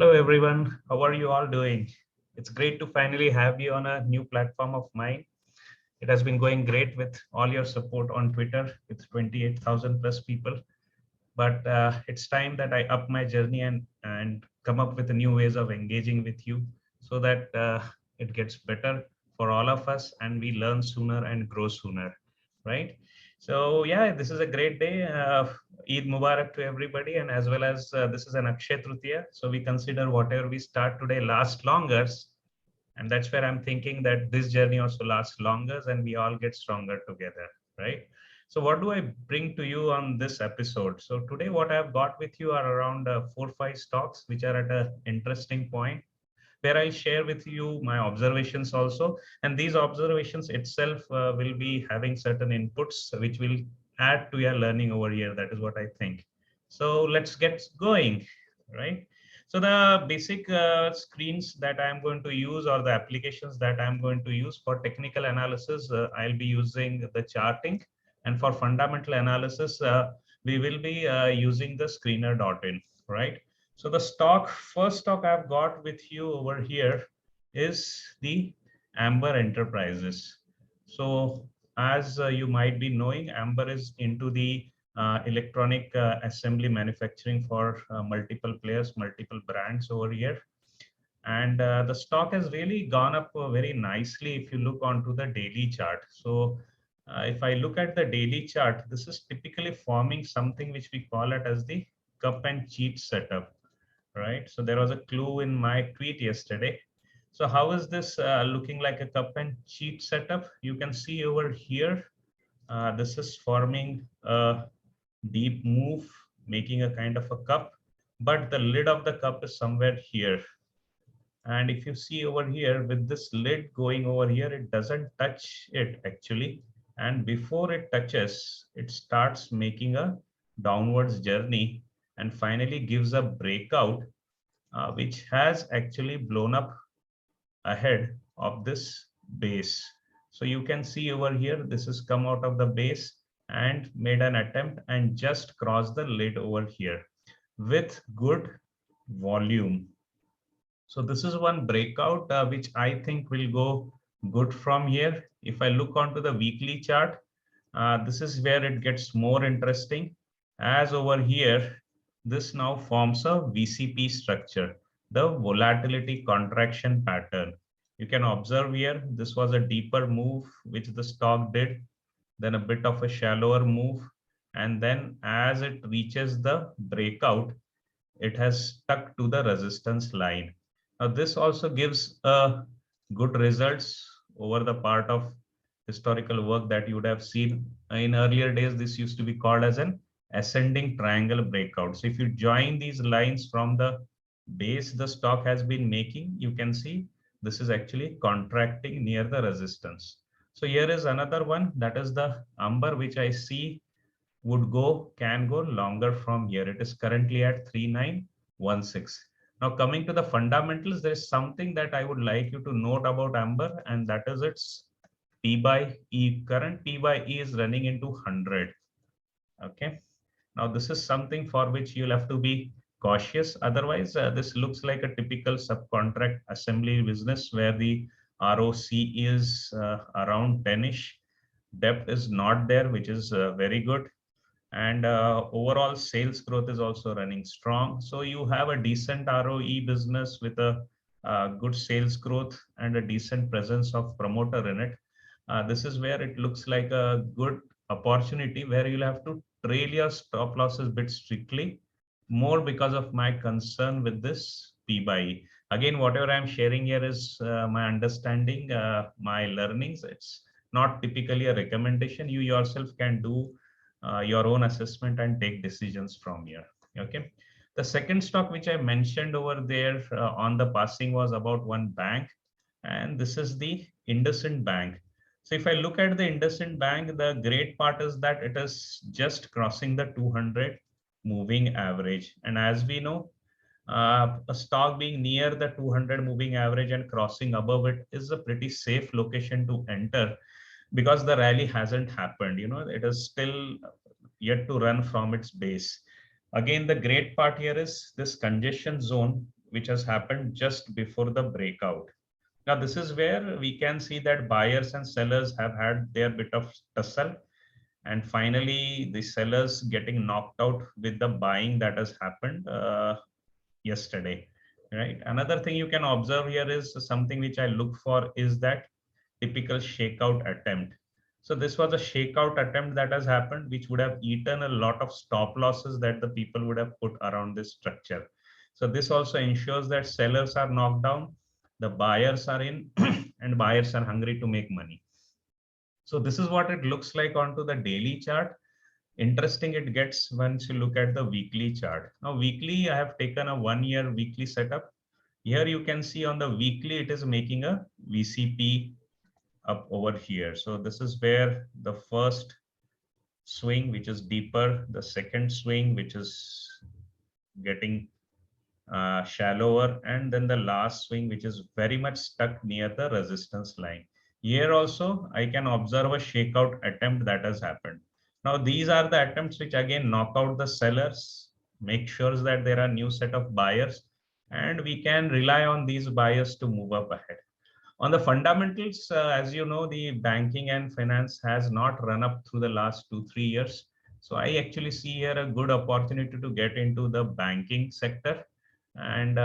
Hello everyone, how are you all doing? It's great to finally have you on a new platform of mine. It has been going great with all your support on Twitter with 28,000 plus people. But it's time that I up my journey and come up with new ways of engaging with you so that it gets better for all of us and we learn sooner and grow sooner, right? So yeah, this is a great day. Eid Mubarak to everybody, and as well as this is an Akshay Tritiya. So we consider whatever we start today lasts longer, and that's where I'm thinking that this journey also lasts longer and we all get stronger together, right? So what do I bring to you on this episode? So today what I've got with you are around 4 5 stocks which are at an interesting point where I'll share with you my observations also, and these observations itself will be having certain inputs which will add to your learning over here. That is what I think. So let's get going, right? So the basic screens that I'm going to use, or the applications that I'm going to use for technical analysis, I'll be using the charting, and for fundamental analysis, we will be using the screener.in, right? So the first stock I've got with you over here is the Amber Enterprises. So as you might be knowing, Amber is into the electronic assembly manufacturing for multiple players, multiple brands over here. And the stock has really gone up very nicely if you look onto the daily chart. So if I look at the daily chart, this is typically forming something which we call it as the cup and cheat setup, right? So there was a clue in my tweet yesterday. So how is this looking like a cup and cheat setup? You can see over here, this is forming a deep move, making a kind of a cup, but the lid of the cup is somewhere here. And if you see over here with this lid going over here, it doesn't touch it actually. And before it touches, it starts making a downwards journey and finally gives a breakout, which has actually blown up ahead of this base. So you can see over here, this has come out of the base and made an attempt and just crossed the lid over here with good volume. So this is one breakout which I think will go good from here. If I look onto the weekly chart, this is where it gets more interesting, as over here, this now forms a VCP structure, the volatility contraction pattern. You can observe here, this was a deeper move which the stock did, then a bit of a shallower move, and then as it reaches the breakout, it has stuck to the resistance line. Now this also gives good results over the part of historical work that you would have seen. In earlier days, this used to be called as an ascending triangle breakout. So if you join these lines from the base the stock has been making, you can see this is actually contracting near the resistance. So here is another one, that is the Amber, which I see can go longer from here. It is currently at 3916. Now coming to the fundamentals, there is something that I would like you to note about Amber, and that is its P by E. Current P by E is running into 100. Okay. Now this is something for which you'll have to be cautious. Otherwise, this looks like a typical subcontract assembly business where the ROC is around 10ish. Depth is not there, which is very good, and overall sales growth is also running strong. So you have a decent ROE business with a good sales growth and a decent presence of promoter in it. This is where it looks like a good opportunity where you'll have to trail your stop losses bit strictly, more because of my concern with this P by E. Again, whatever I'm sharing here is my understanding, my learnings. It's not typically a recommendation. You yourself can do your own assessment and take decisions from here. Okay. The second stock which I mentioned over there on the passing was about one bank, and this is the IndusInd Bank. So if I look at the IndusInd Bank, the great part is that it is just crossing the 200 moving average. And as we know, a stock being near the 200 moving average and crossing above it is a pretty safe location to enter, because the rally hasn't happened. It is still yet to run from its base. Again, the great part here is this congestion zone which has happened just before the breakout. Now, this is where we can see that buyers and sellers have had their bit of tussle, and finally the sellers getting knocked out with the buying that has happened yesterday, right? Another thing you can observe here is something which I look for is that typical shakeout attempt. So this was a shakeout attempt that has happened, which would have eaten a lot of stop losses that the people would have put around this structure. So this also ensures that sellers are knocked down, the buyers are in, and buyers are hungry to make money. So this is what it looks like onto the daily chart. Interesting it gets once you look at the weekly chart. Now weekly, I have taken a 1 year weekly setup. Here you can see on the weekly, it is making a VCP up over here. So this is where the first swing, which is deeper, the second swing, which is getting shallower, and then the last swing, which is very much stuck near the resistance line. Here also, I can observe a shakeout attempt that has happened. Now, these are the attempts which again knock out the sellers, make sure that there are new set of buyers, and we can rely on these buyers to move up ahead. On the fundamentals, as you know, the banking and finance has not run up through the last 2 3 years. So I actually see here a good opportunity to get into the banking sector. And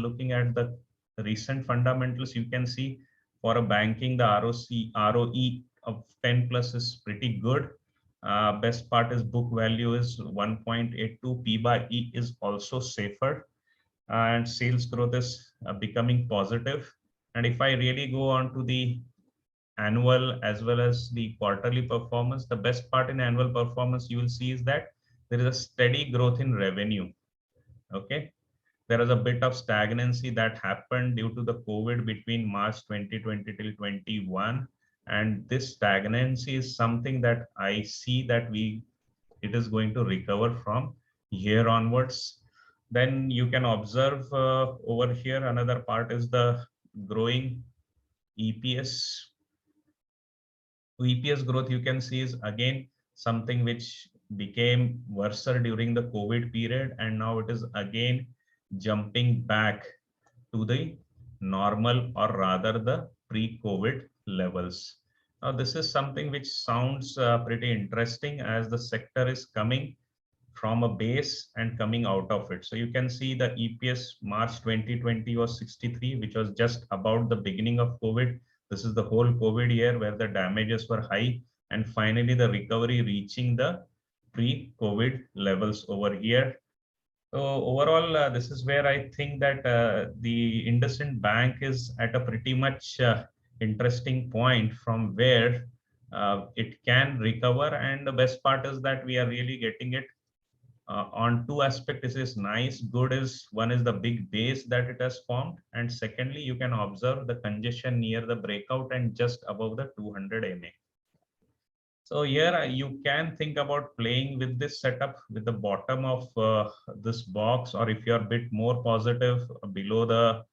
looking at the recent fundamentals, you can see for a banking, the ROE of 10 plus is pretty good. Best part is book value is 1.82, P by E is also safer, and sales growth is becoming positive. And if I really go on to the annual as well as the quarterly performance, the best part in annual performance you will see is that there is a steady growth in revenue. Okay. There is a bit of stagnancy that happened due to the COVID between March 2020 till 21. And this stagnancy is something that I see that it is going to recover from here onwards. Then you can observe over here, another part is the growing EPS. EPS growth you can see is again something which became worse during the COVID period, and now it is again jumping back to the normal, or rather the pre-COVID levels. Now, this is something which sounds pretty interesting as the sector is coming from a base and coming out of it. So you can see the EPS March 2020 was 63, which was just about the beginning of COVID. This is the whole COVID year where the damages were high, and finally the recovery reaching the pre-COVID levels over here. So overall, this is where I think that the IndusInd Bank is at a pretty much interesting point from where it can recover. And the best part is that we are really getting it on two aspects. Is nice. Good is one is the big base that it has formed, and secondly, you can observe the congestion near the breakout and just above the 200 MA. So here you can think about playing with this setup with the bottom of this box, or if you're a bit more positive below the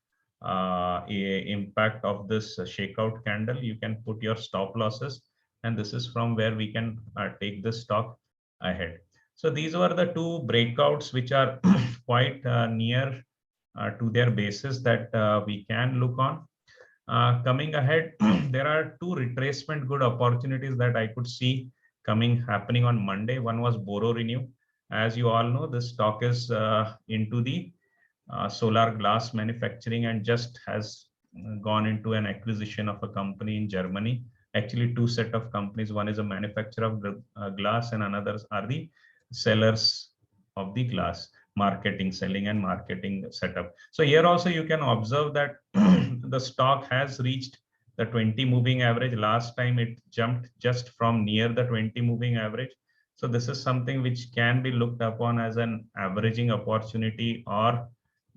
impact of this shakeout candle, you can put your stop losses, and this is from where we can take this stock ahead. So these were the two breakouts which are quite near to their bases that we can look on. Coming ahead, there are two retracement good opportunities that I could see happening on Monday. One was Boro Renew. As you all know, this stock is into the solar glass manufacturing and just has gone into an acquisition of a company in Germany. Actually, two set of companies. One is a manufacturer of glass, and others are the sellers of the glass. Selling and marketing setup. So here also you can observe that the stock has reached the 20 moving average. Last time it jumped just from near the 20 moving average. So this is something which can be looked upon as an averaging opportunity, or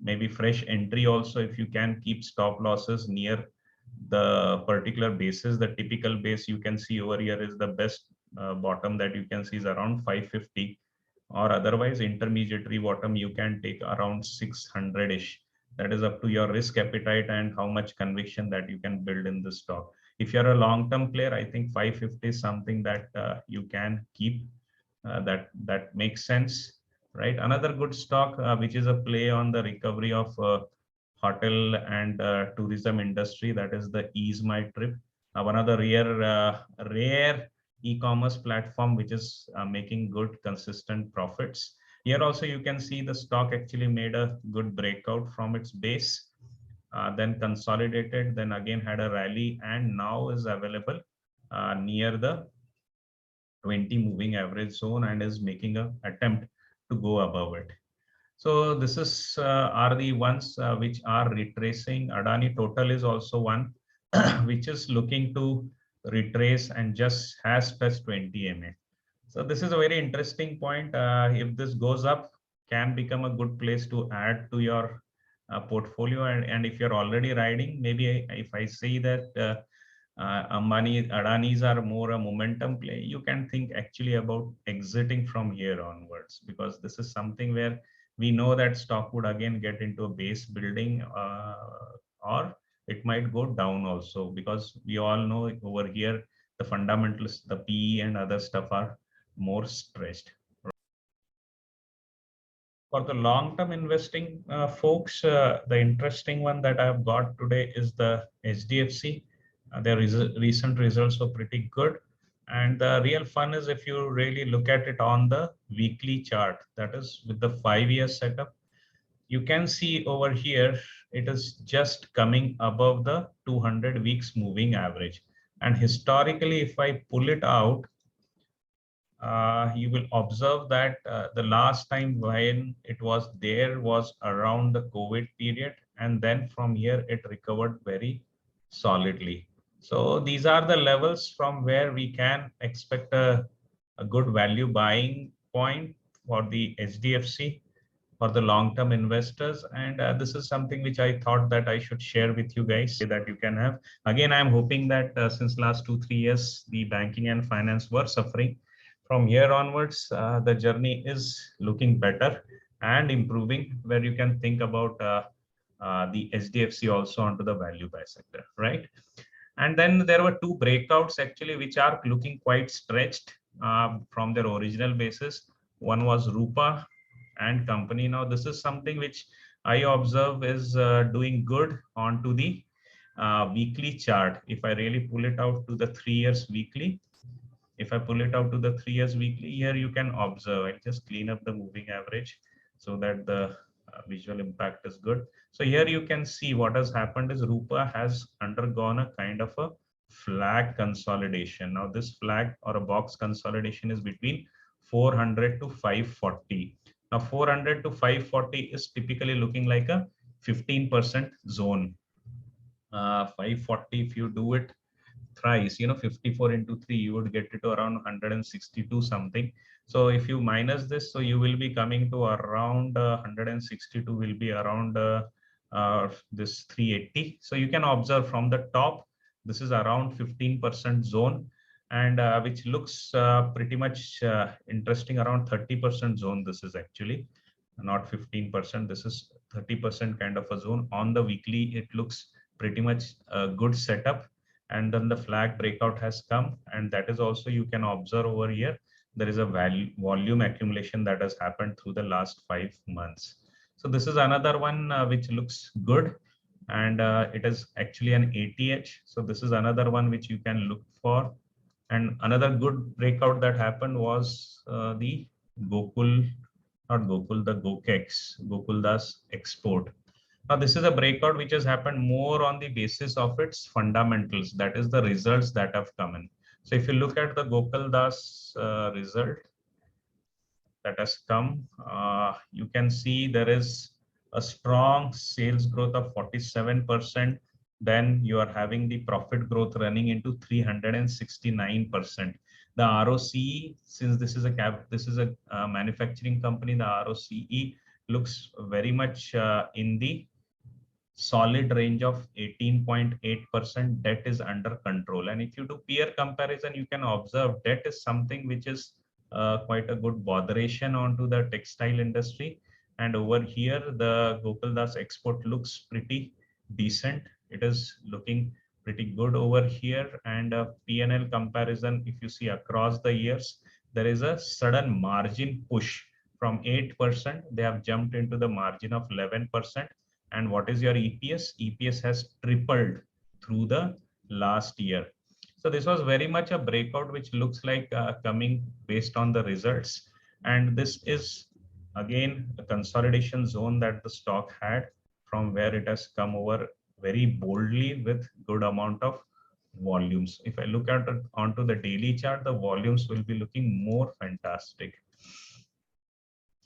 maybe fresh entry also, if you can keep stop losses near the particular basis. The typical base you can see over here is the best bottom that you can see is around 550, or otherwise intermediary bottom you can take around 600-ish. That is up to your risk appetite and how much conviction that you can build in this stock. If you're a long-term player, I think 550 is something that you can keep. That makes sense, right? Another good stock which is a play on the recovery of hotel and tourism industry, that is the Ease My Trip, one of the rare e-commerce platform which is making good consistent profits. Here also you can see the stock actually made a good breakout from its base, then consolidated, then again had a rally, and now is available near the 20 moving average zone and is making an attempt to go above it. So this is are the ones which are retracing. Adani Total is also one which is looking to retrace and just has touched 20 MA. So this is a very interesting point. If this goes up, can become a good place to add to your portfolio. And if you're already riding, maybe if I say that Ambani, Adanis are more a momentum play, you can think actually about exiting from here onwards, because this is something where we know that stock would again get into a base building, or it might go down also, because we all know over here the fundamentals, the PE and other stuff are more stretched. For the long-term investing folks, the interesting one that I've got today is the Hdfc. Their recent results were pretty good. And the real fun is if you really look at it on the weekly chart, that is with the 5-year setup, you can see over here, it is just coming above the 200 weeks moving average. And historically, if I pull it out, you will observe that the last time when it was there was around the COVID period, and then from here it recovered very solidly. So these are the levels from where we can expect a good value buying point for the Hdfc for the long-term investors. And this is something which I thought that I should share with you guys that you can have. Again, I'm hoping that since last 2-3 years, the banking and finance were suffering. From here onwards, the journey is looking better and improving, where you can think about the Hdfc also onto the value buy sector, right? And then there were two breakouts actually, which are looking quite stretched from their original basis. One was Rupa and company. Now, this is something which I observe is doing good onto the weekly chart. If I really pull it out to the 3 years weekly, if I pull it out to the 3 years weekly, here you can observe. I'll just clean up the moving average so that the visual impact is good. So here you can see what has happened is Rupa has undergone a kind of a flag consolidation. Now this flag or a box consolidation is between 400 to 540. Now 400 to 540 is typically looking like a 15% zone. 540, if you do it thrice, 54 into 3, you would get it to around 162 something. So if you minus this, so you will be coming to around 162 will be around this 380. So you can observe from the top, this is around 15% zone, and which looks pretty much interesting, around 30% zone. This is actually not 15%. This is 30% kind of a zone. On the weekly, it looks pretty much a good setup. And then the flag breakout has come, and that is also, you can observe over here, there is a volume accumulation that has happened through the last 5 months. So this is another one which looks good, and it is actually an ATH. So this is another one which you can look for. And another good breakout that happened was the Gokul, not Gokul, the Gokex, Gokuldas export. Now, this is a breakout which has happened more on the basis of its fundamentals, that is the results that have come in. So if you look at the Gokuldas result that has come, you can see there is a strong sales growth of 47%. Then you are having the profit growth running into 369%. The ROCE, since this is a manufacturing company, the ROCE looks very much in the solid range of 18.8%. Debt is under control. And if you do peer comparison, you can observe debt is something which is quite a good botheration onto the textile industry. And over here, the Gokuldas export looks pretty decent. It is looking pretty good over here. And P&L comparison, if you see across the years, there is a sudden margin push from 8%. They have jumped into the margin of 11%. And what is your EPS? EPS has tripled through the last year. So this was very much a breakout, which looks like coming based on the results. And this is again a consolidation zone that the stock had, from where it has come over very boldly with good amount of volumes. If I look at it onto the daily chart, the volumes will be looking more fantastic.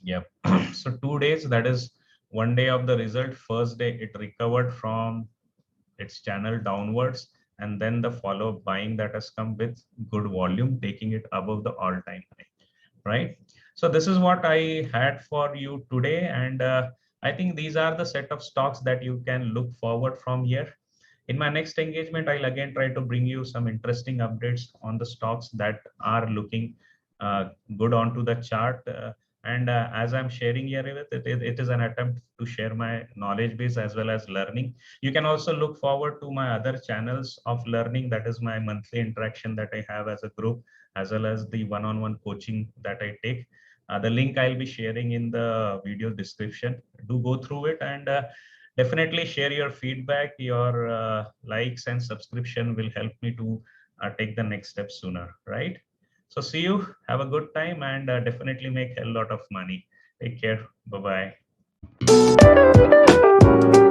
Yep. So 2 days, that is one day of the result. First day it recovered from its channel downwards, and then the follow buying that has come with good volume, taking it above the all-time high, right? So this is what I had for you today, and I think these are the set of stocks that you can look forward from here. In my next engagement, I'll again try to bring you some interesting updates on the stocks that are looking good onto the chart. And as I'm sharing here with it, it is an attempt to share my knowledge base as well as learning. You can also look forward to my other channels of learning. That is my monthly interaction that I have as a group, as well as the one-on-one coaching that I take. The link I'll be sharing in the video description. Do go through it, and definitely share your feedback. Your likes and subscription will help me to take the next step sooner, right? So see you, have a good time, and definitely make a lot of money. Take care. Bye bye.